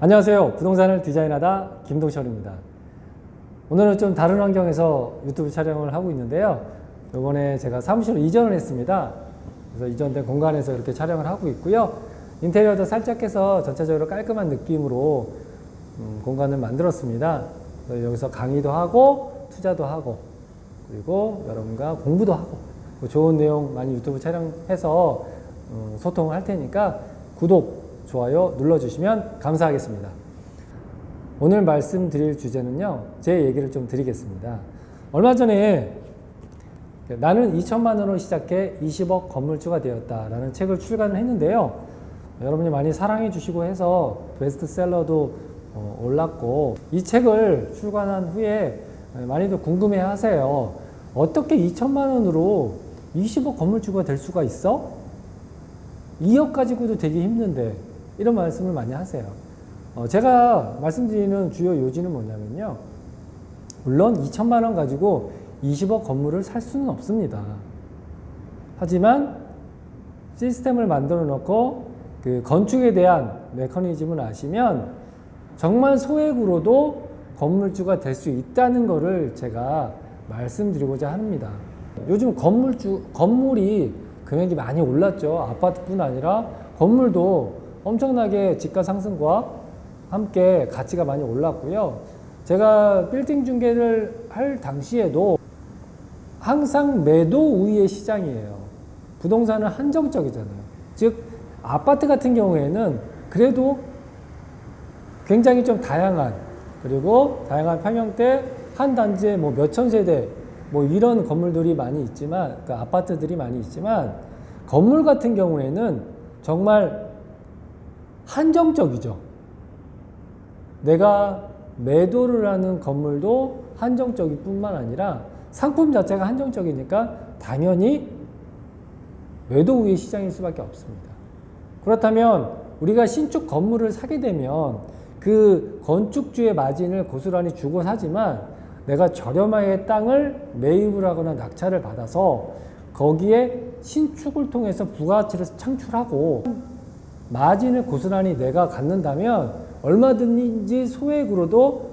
안녕하세요. 부동산을 디자인하다 김동철입니다. 오늘은 좀 다른 환경에서 유튜브 촬영을 하고 있는데요. 이번에 제가 사무실로 이전을 했습니다. 그래서 이전된 공간에서 이렇게 촬영을 하고 있고요. 인테리어도 살짝 해서 전체적으로 깔끔한 느낌으로 공간을 만들었습니다. 여기서 강의도 하고 투자도 하고 그리고 여러분과 공부도 하고 좋은 내용 많이 유튜브 촬영해서 소통을 할 테니까 구독, 좋아요 눌러주시면 감사하겠습니다. 오늘 말씀드릴 주제는요, 제 얘기를 좀 드리겠습니다. 얼마 전에 나는 2천만 원으로 시작해 20억 건물주가 되었다라는 책을 출간을 했는데요. 여러분이 많이 사랑해 주시고 해서 베스트셀러도 올랐고, 이 책을 출간한 후에 많이들 궁금해 하세요. 어떻게 2천만 원으로 20억 건물주가 될 수가 있어? 2억 가지고도 되게 힘든데, 이런 말씀을 많이 하세요. 제가 말씀드리는 주요 요지는 뭐냐면요, 물론 2천만 원 가지고 20억 건물을 살 수는 없습니다. 하지만 시스템을 만들어 놓고 그 건축에 대한 메커니즘을 아시면 정말 소액으로도 건물주가 될 수 있다는 것을 제가 말씀드리고자 합니다. 요즘 건물이 금액이 많이 올랐죠. 아파트뿐 아니라 건물도 엄청나게 지가 상승과 함께 가치가 많이 올랐고요. 제가 빌딩 중개를 할 당시에도 항상 매도 우위의 시장이에요. 부동산은 한정적이잖아요. 즉 아파트 같은 경우에는 그래도 굉장히 좀 다양한, 그리고 다양한 평형대 한 단지에 뭐 몇천 세대 뭐 이런 건물들이 많이 있지만, 그러니까 아파트들이 많이 있지만, 건물 같은 경우에는 정말 한정적이죠. 내가 매도를 하는 건물도 한정적일 뿐만 아니라 상품 자체가 한정적이니까 당연히 매도 우위 시장일 수밖에 없습니다. 그렇다면 우리가 신축 건물을 사게 되면 그 건축주의 마진을 고스란히 주고 사지만, 내가 저렴하게 땅을 매입을 하거나 낙찰을 받아서 거기에 신축을 통해서 부가가치를 창출하고 마진을 고스란히 내가 갖는다면 얼마든지 소액으로도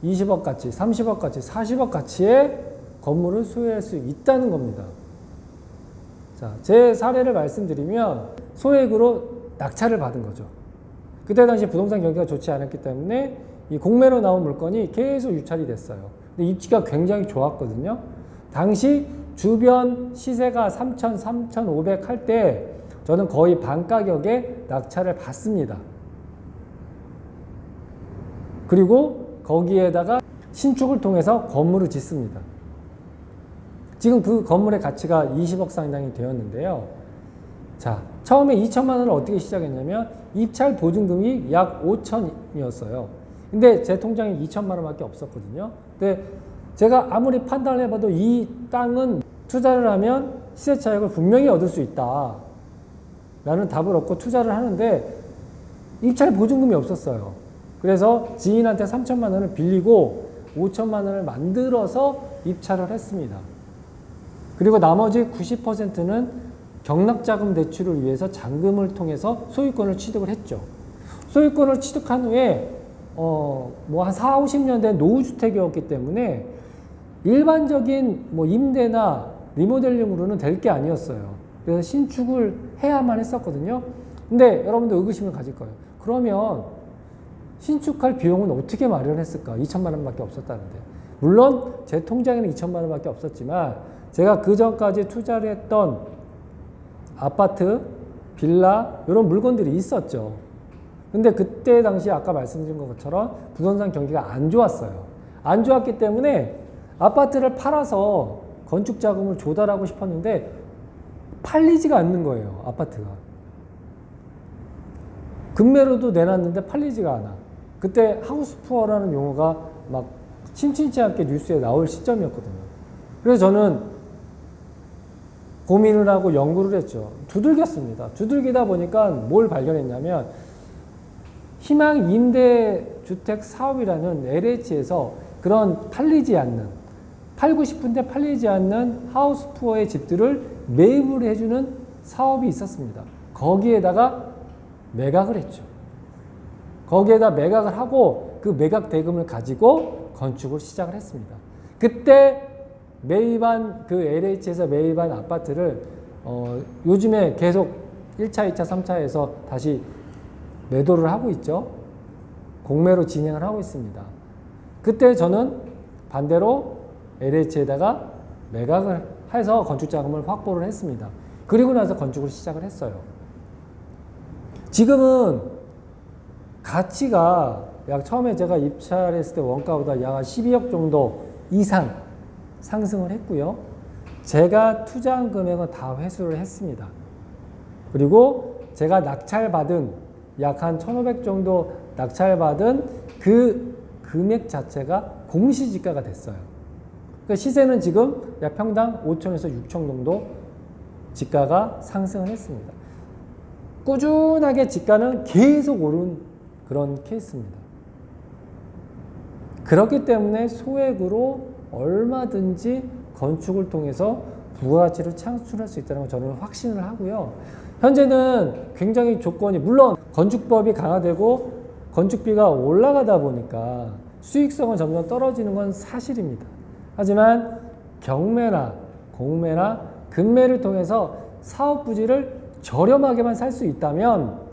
20억 가치, 30억 가치, 40억 가치의 건물을 소유할 수 있다는 겁니다. 자, 제 사례를 말씀드리면 소액으로 낙찰을 받은 거죠. 그때 당시 부동산 경기가 좋지 않았기 때문에 이 공매로 나온 물건이 계속 유찰이 됐어요. 근데 입지가 굉장히 좋았거든요. 당시 주변 시세가 3,000, 3,500 할 때 저는 거의 반 가격에 낙찰을 받습니다. 그리고 거기에다가 신축을 통해서 건물을 짓습니다. 지금 그 건물의 가치가 20억 상당이 되었는데요. 자, 처음에 2천만 원을 어떻게 시작했냐면 입찰 보증금이 약 5천이었어요. 근데 제 통장에 2천만 원밖에 없었거든요. 근데 제가 아무리 판단을 해봐도 이 땅은 투자를 하면 시세 차익을 분명히 얻을 수 있다 라는 답을 얻고 투자를 하는데 입찰 보증금이 없었어요. 그래서 지인한테 3천만 원을 빌리고 5천만 원을 만들어서 입찰을 했습니다. 그리고 나머지 90%는 경락자금 대출을 위해서 잔금을 통해서 소유권을 취득을 했죠. 소유권을 취득한 후에 뭐 한 4, 50년 된 노후주택이었기 때문에 일반적인 뭐 임대나 리모델링으로는 될 게 아니었어요. 그래서 신축을 해야만 했었거든요. 근데 여러분들 의구심을 가질 거예요. 그러면 신축할 비용은 어떻게 마련했을까? 2천만 원밖에 없었다는데. 물론 제 통장에는 2천만 원밖에 없었지만 제가 그 전까지 투자를 했던 아파트, 빌라 이런 물건들이 있었죠. 근데 그때 당시 아까 말씀드린 것처럼 부동산 경기가 안 좋았어요. 안 좋았기 때문에 아파트를 팔아서 건축 자금을 조달하고 싶었는데 팔리지가 않는 거예요. 아파트가. 금매로도 내놨는데 팔리지가 않아. 그때 하우스푸어라는 용어가 막 심심치 않게 뉴스에 나올 시점이었거든요. 그래서 저는 고민을 하고 연구를 했죠. 두들겼습니다. 두들기다 보니까 뭘 발견했냐면 희망 임대주택 사업이라는 LH에서 그런 팔고 싶은데 팔리지 않는 하우스푸어의 집들을 매입을 해주는 사업이 있었습니다. 거기에다가 매각을 했죠. 거기에다 매각을 하고 그 매각 대금을 가지고 건축을 시작을 했습니다. 그때 매입한 그 LH에서 매입한 아파트를 요즘에 계속 1차, 2차, 3차에서 다시 매도를 하고 있죠. 공매로 진행을 하고 있습니다. 그때 저는 반대로 LH에다가 매각을 해서 건축자금을 확보를 했습니다. 그리고 나서 건축을 시작을 했어요. 지금은 가치가 약 처음에 제가 입찰을 했을 때 원가보다 약 12억 정도 이상 상승을 했고요. 제가 투자한 금액은 다 회수를 했습니다. 그리고 제가 낙찰받은 약 한 1,500 정도 낙찰받은 그 금액 자체가 공시지가가 됐어요. 그러니까 시세는 지금 약 평당 5천에서 6천 정도 지가가 상승을 했습니다. 꾸준하게 지가는 계속 오른 그런 케이스입니다. 그렇기 때문에 소액으로 얼마든지 건축을 통해서 부가가치를 창출할 수 있다는 걸 저는 확신을 하고요. 현재는 굉장히 조건이, 물론 건축법이 강화되고 건축비가 올라가다 보니까 수익성은 점점 떨어지는 건 사실입니다. 하지만 경매나 공매나 금매를 통해서 사업 부지를 저렴하게만 살 수 있다면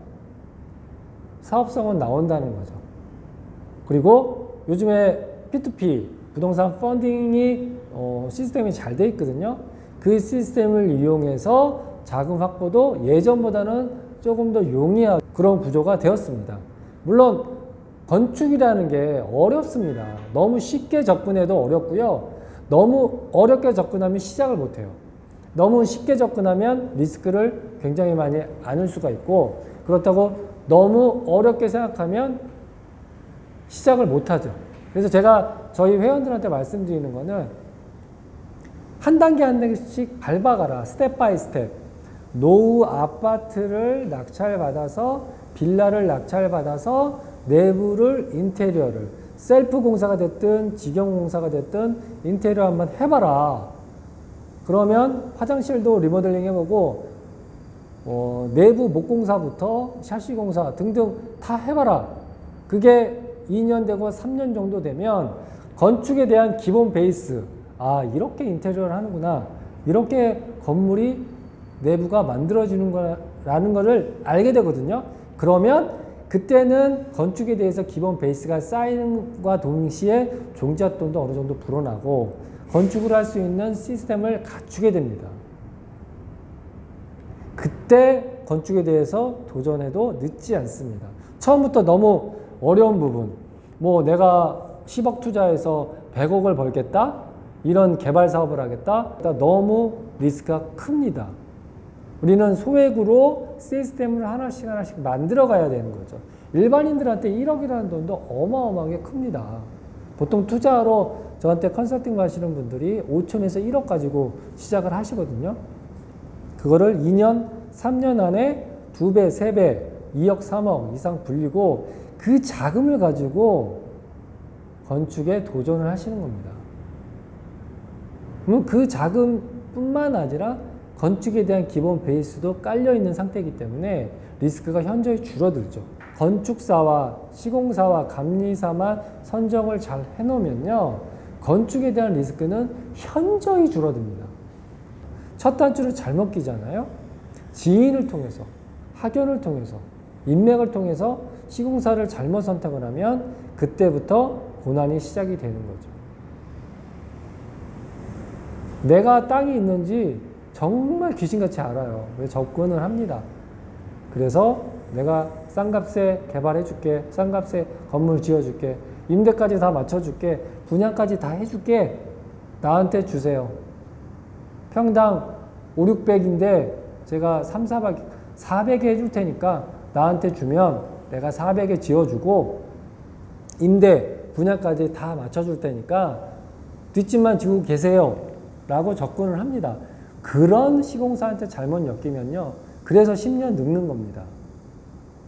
사업성은 나온다는 거죠. 그리고 요즘에 P2P, 부동산 펀딩이 시스템이 잘 돼 있거든요. 그 시스템을 이용해서 자금 확보도 예전보다는 조금 더 용이한 그런 구조가 되었습니다. 물론 건축이라는 게 어렵습니다. 너무 쉽게 접근해도 어렵고요. 너무 어렵게 접근하면 시작을 못해요. 너무 쉽게 접근하면 리스크를 굉장히 많이 안을 수가 있고, 그렇다고 너무 어렵게 생각하면 시작을 못하죠. 그래서 제가 저희 회원들한테 말씀드리는 거는 한 단계 한 단계씩 밟아가라. 스텝 바이 스텝. 노후 아파트를 낙찰받아서, 빌라를 낙찰받아서 내부를, 인테리어를 셀프 공사가 됐든 직영 공사가 됐든 인테리어 한번 해봐라. 그러면 화장실도 리모델링 해보고 내부 목공사부터 샤시 공사 등등 다 해봐라. 그게 2년 되고 3년 정도 되면 건축에 대한 기본 베이스, 아 이렇게 인테리어를 하는구나, 이렇게 건물이 내부가 만들어지는 거라는 것을 알게 되거든요. 그러면 그때는 건축에 대해서 기본 베이스가 쌓이는과 동시에 종잣돈도 어느 정도 불어나고 건축을 할 수 있는 시스템을 갖추게 됩니다. 그때 건축에 대해서 도전해도 늦지 않습니다. 처음부터 너무 어려운 부분, 뭐 내가 10억 투자해서 100억을 벌겠다? 이런 개발 사업을 하겠다? 너무 리스크가 큽니다. 우리는 소액으로 시스템을 하나씩 만들어 가야 되는 거죠. 일반인들한테 1억이라는 돈도 어마어마하게 큽니다. 보통 투자하러 저한테 컨설팅 가시는 분들이 5천에서 1억 가지고 시작을 하시거든요. 그거를 2년, 3년 안에 2배, 3배, 2억, 3억 이상 불리고 그 자금을 가지고 건축에 도전을 하시는 겁니다. 그럼 그 자금뿐만 아니라 건축에 대한 기본 베이스도 깔려있는 상태이기 때문에 리스크가 현저히 줄어들죠. 건축사와 시공사와 감리사만 선정을 잘 해놓으면요, 건축에 대한 리스크는 현저히 줄어듭니다. 첫 단추를 잘못 끼잖아요. 지인을 통해서, 학연을 통해서, 인맥을 통해서 시공사를 잘못 선택을 하면 그때부터 고난이 시작이 되는 거죠. 내가 땅이 있는지 정말 귀신같이 알아요. 왜 접근을 합니다. 그래서 내가 싼 값에 개발해 줄게, 싼 값에 건물 지어 줄게, 임대까지 다 맞춰 줄게, 분양까지 다 해 줄게, 나한테 주세요. 평당 5, 600인데 제가 3, 400에 해줄 테니까 나한테 주면 내가 400에 지어주고 임대, 분양까지 다 맞춰줄 테니까 뒷짐만 지고 계세요 라고 접근을 합니다. 그런 시공사한테 잘못 엮이면요, 그래서 10년 늙는 겁니다.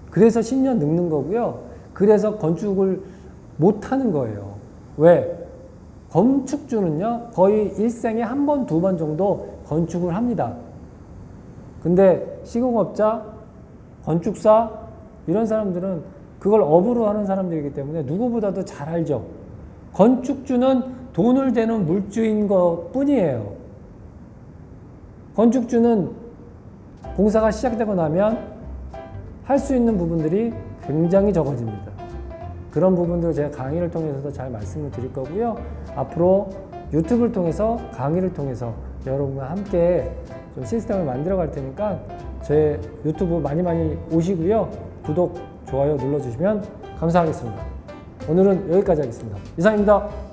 그래서 10년 늙는 거고요. 그래서 건축을 못하는 거예요. 왜? 건축주는요, 거의 일생에 한 번, 두 번 정도 건축을 합니다. 근데 시공업자, 건축사 이런 사람들은 그걸 업으로 하는 사람들이기 때문에 누구보다도 잘 알죠. 건축주는 돈을 대는 물주인 것 뿐이에요. 건축주는 공사가 시작되고 나면 할 수 있는 부분들이 굉장히 적어집니다. 그런 부분들을 제가 강의를 통해서도 잘 말씀을 드릴 거고요. 앞으로 유튜브를 통해서 강의를 통해서 여러분과 함께 좀 시스템을 만들어 갈 테니까 제 유튜브 많이 오시고요. 구독, 좋아요 눌러주시면 감사하겠습니다. 오늘은 여기까지 하겠습니다. 이상입니다.